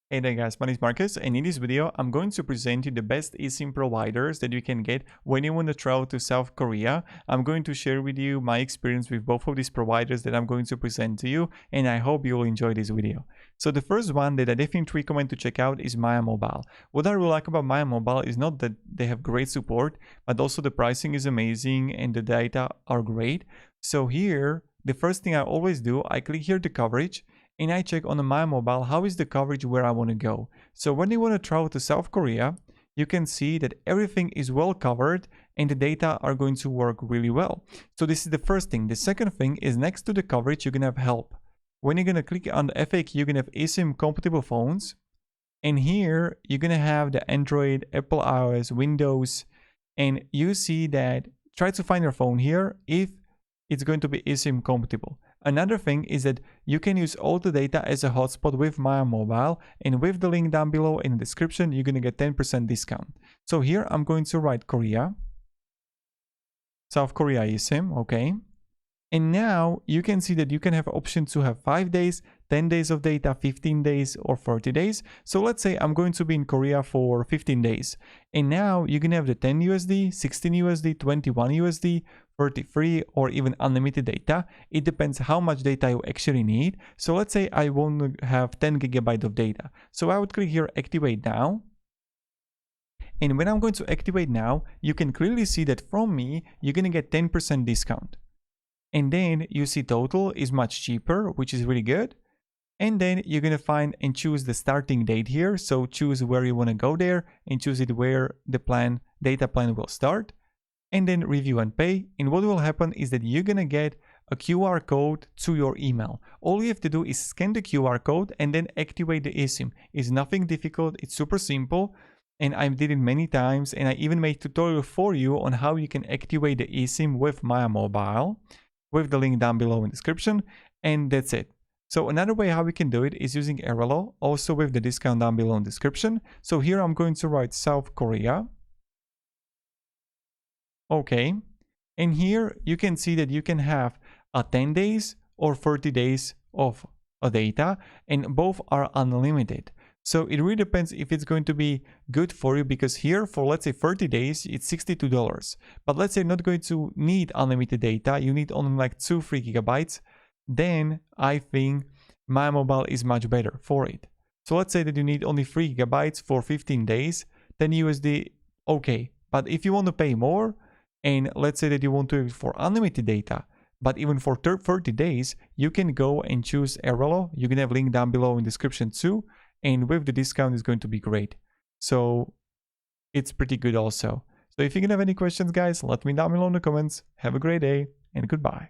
Hey there guys, my name is Marcus, and in this video I'm going to present you the best eSIM providers that you can get when you want to travel to South Korea. I'm going to share with you my experience with both of these providers that I'm going to present to you, and I hope you will enjoy this video. So the first one that I definitely recommend to check out is Maya Mobile. What I really like about Maya Mobile is not that they have great support, but also the pricing is amazing and the data are great. So here, the first thing I always do, I click here the coverage, and I check on my mobile how is the coverage where I want to go. So when you want to travel to South Korea, you can see that everything is well covered and the data are going to work really well. So this is the first thing. The second thing is next to the coverage, you're going to have help. When you're going to click on the FAQ, you're going to have eSIM compatible phones. And here you're going to have the Android, Apple iOS, Windows, and you see that try to find your phone here if it's going to be eSIM compatible. Another thing is that you can use all the data as a hotspot with Maya Mobile, and with the link down below in the description, you're going to get 10% discount. So here I'm going to write Korea, South Korea eSIM, okay. And now you can see that you can have options to have 5 days, 10 days of data, 15 days, or 30 days. So let's say I'm going to be in Korea for 15 days. And now you can have the 10 USD, 16 USD, 21 USD, 33, or even unlimited data. It depends how much data you actually need. So let's say I want to have 10 gigabyte of data. So I would click here, activate now. And when I'm going to activate now, you can clearly see that from me, you're going to get 10% discount. And then you see total is much cheaper, which is really good. And then you're going to find and choose the starting date here. So choose where you want to go there and choose it where the data plan will start. And then review and pay. And what will happen is that you're going to get a QR code to your email. All you have to do is scan the QR code and then activate the eSIM. It's nothing difficult. It's super simple. And I did it many times. And I even made a tutorial for you on how you can activate the eSIM with Maya Mobile, with the link down below in the description, and that's it. So another way how we can do it is using Airalo, also with the discount down below in the description. So here I'm going to write South Korea. Okay, and here you can see that you can have a 10 days or 30 days of data, and both are unlimited. So it really depends if it's going to be good for you, because here for let's say 30 days, it's $62. But let's say you're not going to need unlimited data, you need only like 2-3 gigabytes, then I think Maya Mobile is much better for it. So let's say that you need only 3 gigabytes for 15 days, 10 USD, okay. But if you want to pay more, and let's say that you want to use for unlimited data, but even for 30 days, you can go and choose Airalo. You can have a link down below in the description too. And with the discount is going to be great. So it's pretty good also. So if you can have any questions, guys, let me down below in the comments. Have a great day and goodbye.